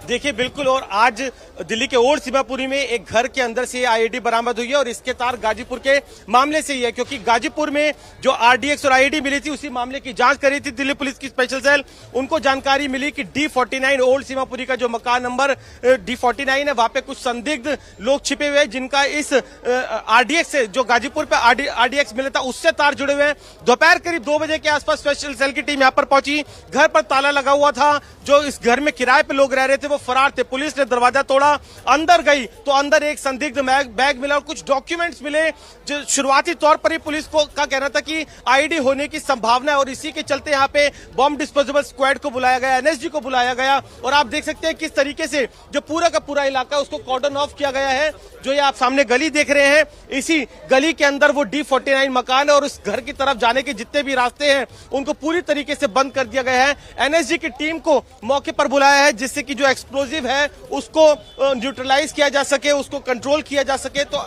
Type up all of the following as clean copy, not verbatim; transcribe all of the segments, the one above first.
देखिए बिल्कुल, और आज दिल्ली के ओल्ड सीमापुरी में एक घर के अंदर से आईईडी बरामद हुई है और इसके तार गाजीपुर के मामले से ही है, क्योंकि गाजीपुर में जो आरडीएक्स और आईईडी मिली थी उसी मामले की जांच करी थी दिल्ली पुलिस की स्पेशल सेल। उनको जानकारी मिली कि D49 ओल्ड सीमापुरी का जो मकान नंबर D49 है, वहां पे कुछ संदिग्ध लोग छिपे हुए हैं जिनका इस आरडीएक्स से, जो गाजीपुर पे आरडीएक्स मिला था, उससे तार जुड़े हुए हैं। दोपहर करीब 2 बजे के आसपास स्पेशल सेल की टीम यहां पर पहुंची। घर पर ताला लगा हुआ था, जो इस घर में किराए पे लोग रह रहे थे वो फरार थे। पुलिस ने दरवाजा तोड़ा, अंदर गई तो अंदर एक संदिग्ध बैग मिला और कुछ डॉक्यूमेंट्स मिले, जो शुरुआती तौर पर ही पुलिस को का कहना था कि आईडी होने की संभावना है और इसी के चलते यहाँ पे बॉम्ब डिस्पोजेबल स्क्वाड को बुलाया गया, एनएसजी को बुलाया गया। और आप देख सकते हैं किस तरीके से जो पूरा का पूरा इलाका उसको कॉर्डन ऑफ किया गया है। जो ये आप सामने गली देख रहे हैं, इसी गली के अंदर वो D49 मकान है और उस घर की तरफ जाने के जितने भी रास्ते हैं उनको पूरी तरीके से बंद कर दिया गया है। एनएसजी की टीम को मौके पर बुलाया है जिससे कि जो एक्सप्लोजिव है उसको न्यूट्रलाइज किया जा सके, उसको कंट्रोल किया जा सके। तो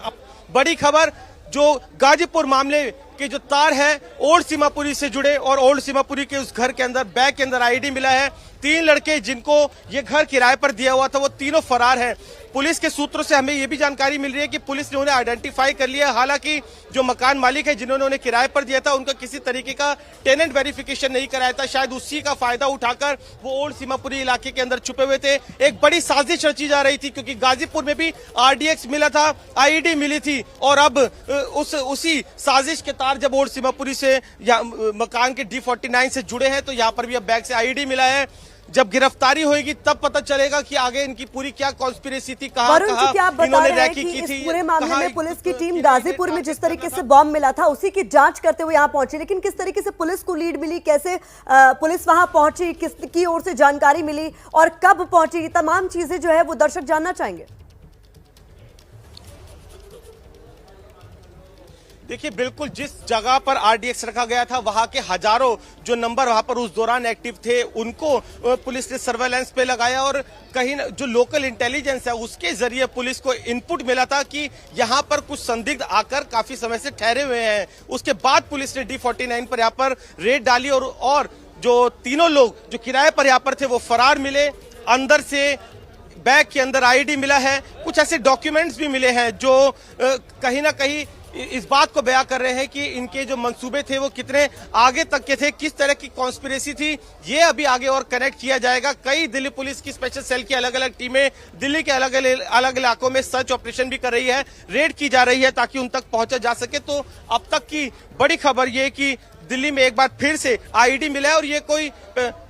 बड़ी खबर, जो गाजीपुर मामले के जो तार है ओल्ड सीमापुरी से जुड़े और ओल्ड सीमापुरी के उस घर के अंदर बैग के अंदर आईडी मिला है। 3 लड़के जिनको ये घर किराए पर दिया हुआ था वो तीनों फरार हैं। पुलिस के सूत्रों से हमें ये भी जानकारी मिल रही है कि पुलिस ने उन्हें आइडेंटिफाई कर लिया। हालांकि जो मकान मालिक है जिन्होंने उन्हें किराए पर दिया था उनका किसी तरीके का टेनेंट वेरिफिकेशन नहीं कराया था, शायद उसी का फायदा उठाकर वो ओल्ड सीमापुरी इलाके के अंदर छुपे हुए थे। एक बड़ी साजिश रची जा रही थी क्योंकि गाजीपुर में भी आरडीएक्स मिला था, आईडी मिली थी और अब उसी साजिश के तार जब ओल्ड सीमापुरी से मकान के D49 से जुड़े हैं तो यहाँ पर भी अब बैग से आईडी मिला है। जब गिरफ्तारी होगी तब पता चलेगा कि आगे इनकी पूरी क्या कॉन्स्पिरेसी थी, कहाँ इन्होंने रैकी की थी। पूरे मामले में पुलिस की टीम गाजीपुर में जिस तरीके से बॉम्ब मिला था उसी की जांच करते हुए यहाँ पहुंची, लेकिन किस तरीके से पुलिस को लीड मिली, कैसे पुलिस वहां पहुंची, किसकी ओर से जानकारी मिली और कब पहुंची, तमाम चीजें जो है वो दर्शक जानना चाहेंगे। देखिए बिल्कुल, जिस जगह पर आरडीएक्स रखा गया था वहां के हजारों जो नंबर वहां पर उस दौरान एक्टिव थे उनको पुलिस ने सर्वेलेंस पे लगाया और कहीं जो लोकल इंटेलिजेंस है उसके जरिए पुलिस को इनपुट मिला था कि यहां पर कुछ संदिग्ध आकर काफी समय से ठहरे हुए हैं। उसके बाद पुलिस ने D49 पर यहाँ पर रेड डाली और जो तीनों लोग जो किराए पर यहाँ पर थे वो फरार मिले। अंदर से बैग के अंदर आईडी मिला है, कुछ ऐसे डॉक्यूमेंट्स भी मिले हैं जो कहीं ना कहीं इस बात को बयां कर रहे हैं कि इनके जो मंसूबे थे वो कितने आगे तक के थे, किस तरह की कॉन्स्पिरेसी थी, ये अभी आगे और कनेक्ट किया जाएगा। कई दिल्ली पुलिस की स्पेशल सेल की अलग अलग टीमें दिल्ली के अलग अलग इलाकों में सर्च ऑपरेशन भी कर रही है, रेड की जा रही है ताकि उन तक पहुंचा जा सके। तो अब तक की बड़ी खबर ये कि दिल्ली में एक बार फिर से आईडी मिला है और ये कोई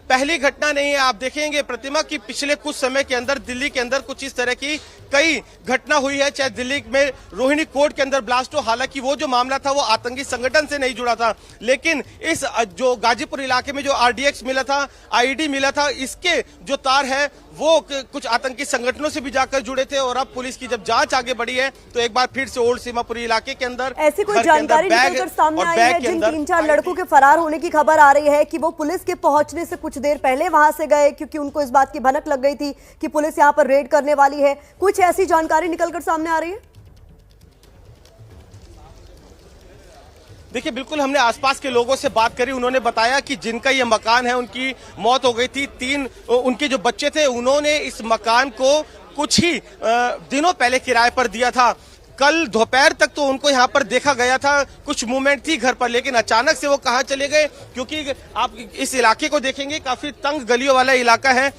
पहली घटना नहीं है। आप देखेंगे प्रतिमा की पिछले कुछ समय के अंदर दिल्ली के अंदर कुछ इस तरह की कई घटना हुई है, चाहे दिल्ली में रोहिणी कोर्ट के अंदर ब्लास्ट हो, हालांकि वो जो मामला था वो आतंकी संगठन से नहीं जुड़ा था, लेकिन इस जो गाजीपुर इलाके में जो आरडीएक्स मिला था, आईडी मिला था, इसके जो तार है वो कुछ आतंकी संगठनों से भी जाकर जुड़े थे। और अब पुलिस की जब जांच आगे बढ़ी है तो एक बार फिर से ओल्ड सीमापुरी इलाके के अंदर ऐसी कोई जानकारी निकलकर सामने आई है जिन 3-4 लड़कों के फरार होने की खबर आ रही है कि वो पुलिस के पहुंचने से कुछ देर पहले वहां से गए क्योंकि उनको इस बात की भनक लग गई थी कि पुलिस यहां पर रेड करने वाली है, कुछ ऐसी जानकारी निकलकर सामने आ रही है? देखिए बिल्कुल, हमने आसपास के लोगों से बात करी, उन्होंने बताया कि जिनका ये मकान है उनकी मौत हो गई थी। 3 उनके जो बच्चे थे उन्होंने इस मकान को कुछ ही दिनों पहले किराए पर दिया था। कल दोपहर तक तो उनको यहाँ पर देखा गया था, कुछ मूवमेंट थी घर पर, लेकिन अचानक से वो कहाँ चले गए, क्योंकि आप इस इलाके को देखेंगे काफी तंग गलियों वाला इलाका है,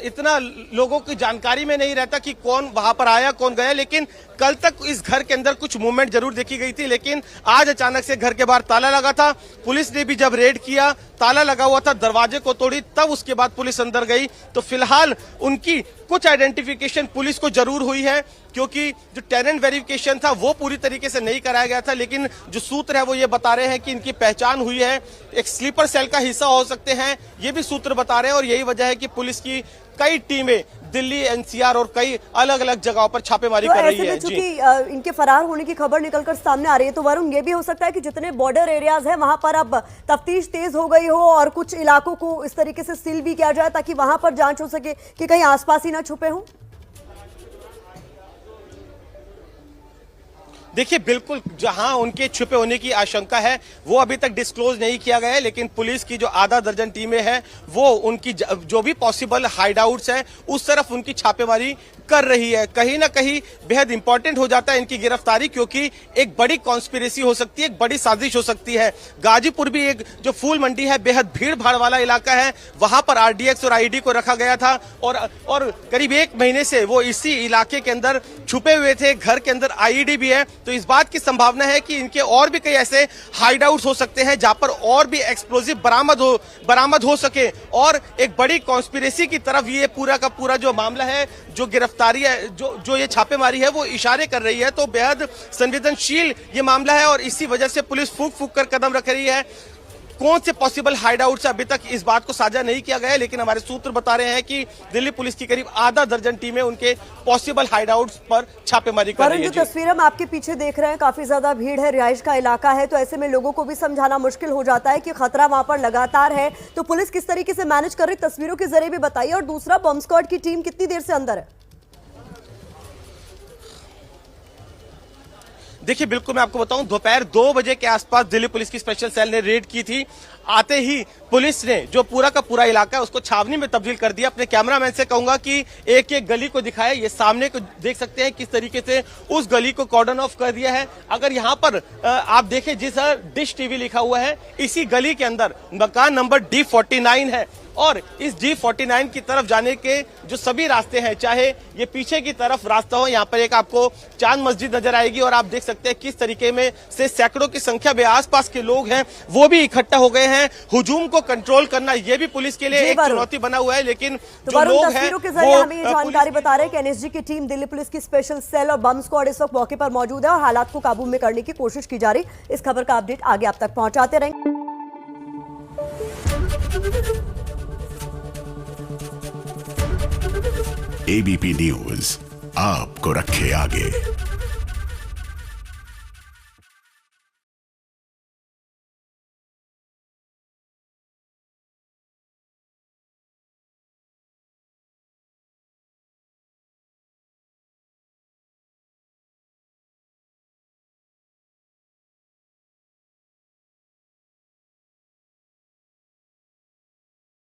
इतना लोगों की जानकारी में नहीं रहता कि कौन वहां पर आया कौन गया। लेकिन कल तक इस घर के अंदर कुछ मूवमेंट जरूर देखी गई थी, लेकिन आज अचानक से घर के बाहर ताला लगा था। पुलिस ने भी जब रेड किया, ताला लगा हुआ था, दरवाजे को तोड़ी, तब उसके बाद पुलिस अंदर गई। तो फिलहाल उनकी कुछ आइडेंटिफिकेशन पुलिस को जरूर हुई है, क्योंकि जो टेनेंट वेरिफिकेशन था वो पूरी तरीके से नहीं कराया गया था, लेकिन जो सूत्र है वो ये बता रहे हैं कि इनकी पहचान हुई है, एक स्लीपर सेल का हिस्सा हो सकते हैं, ये भी सूत्र बता रहे हैं। और यही वजह है कि पुलिस की कई टीमें दिल्ली, एनसीआर और कई अलग अलग जगहों पर छापेमारी कर रही है। चूंकि इनके फरार होने की खबर निकलकर सामने आ रही है तो वरुण, ये भी हो सकता है कि जितने बॉर्डर एरियाज हैं वहां पर अब तफ्तीश तेज हो गई हो और कुछ इलाकों को इस तरीके से सील भी किया जाए ताकि वहां पर जांच हो सके कि कहीं आसपास ही ना छुपे हों। देखिए बिल्कुल जहां उनके छुपे होने की आशंका है वो अभी तक डिस्क्लोज नहीं किया गया है, लेकिन पुलिस की जो आधा दर्जन टीमें हैं वो उनकी जो भी पॉसिबल हाइडआउट्स हैं उस तरफ उनकी छापेमारी कर रही है। कहीं ना कहीं बेहद इंपॉर्टेंट हो जाता है इनकी गिरफ्तारी, क्योंकि एक बड़ी कॉन्स्पिरेसी हो सकती है, एक बड़ी साजिश हो सकती है। गाजीपुर भी एक जो फूल मंडी है, बेहद भीड़ भाड़ वाला इलाका है, वहां पर आरडीएक्स और आईडी को रखा गया था और करीब 1 महीने से वो इसी इलाके के अंदर छुपे हुए थे। घर के अंदर आईडी भी है, तो इस बात की संभावना है कि इनके और भी कई ऐसे हाइडआउट्स हो सकते हैं जहां पर और भी एक्सप्लोजिव बरामद हो सके और एक बड़ी कॉन्स्पिरेसी की तरफ ये पूरा का पूरा जो मामला है, जो गिरफ्तारी है, जो ये छापेमारी है वो इशारे कर रही है। तो बेहद संवेदनशील ये मामला है और इसी वजह से पुलिस फूंक कर कदम रख रही है। कौन से पॉसिबल हाइडआउट से अभी तक इस बात को साझा नहीं किया गया है, लेकिन हमारे सूत्र बता रहे हैं कि दिल्ली पुलिस की करीब आधा दर्जन टीमें उनके पॉसिबल हाइडआउट्स पर छापेमारी कर रही है। जो तस्वीर हम आपके पीछे देख रहे हैं, काफी ज्यादा भीड़ है, रिहाइश का इलाका है, तो ऐसे में लोगों को भी समझाना मुश्किल हो जाता है कि खतरा वहां पर लगातार है। तो पुलिस किस तरीके से मैनेज कर रही, तस्वीरों के जरिए भी बताइए। और दूसरा, बॉम्ब स्क्वाड की टीम कितनी देर से अंदर है? देखिए बिल्कुल मैं आपको बताऊं, दोपहर 2 बजे के आसपास दिल्ली पुलिस की स्पेशल सेल ने रेड की थी। आते ही पुलिस ने जो पूरा का पूरा इलाका है उसको छावनी में तब्दील कर दिया। अपने कैमरामैन से कहूंगा कि एक एक गली को दिखाए। ये सामने को देख सकते हैं किस तरीके से उस गली को कॉर्डन ऑफ कर दिया है। अगर यहाँ पर आप देखें जिस डिश टीवी लिखा हुआ है, इसी गली के अंदर मकान नंबर D49 है और इस D49 की तरफ जाने के जो सभी रास्ते हैं, चाहे ये पीछे की तरफ रास्ता हो, यहाँ पर एक आपको चांद मस्जिद नजर आएगी और आप देख सकते हैं किस तरीके में से सैकड़ों की संख्या में आसपास के लोग हैं वो भी इकट्ठा हो गए हैं। हुजूम को कंट्रोल करना ये भी पुलिस के लिए एक चुनौती बना हुआ है, लेकिन जो लोग हैं तस्वीरों के जरिए हमें ये जानकारी बता रहे हैं कि एनएसजी की टीम, दिल्ली पुलिस की स्पेशल सेल और बम स्क्वाड इस वक्त मौके पर मौजूद है और हालात को काबू में करने की कोशिश की जा रही। इस खबर का अपडेट आगे आप तक पहुंचाते रहेंगे। एबीपी न्यूज आपको रखे आगे।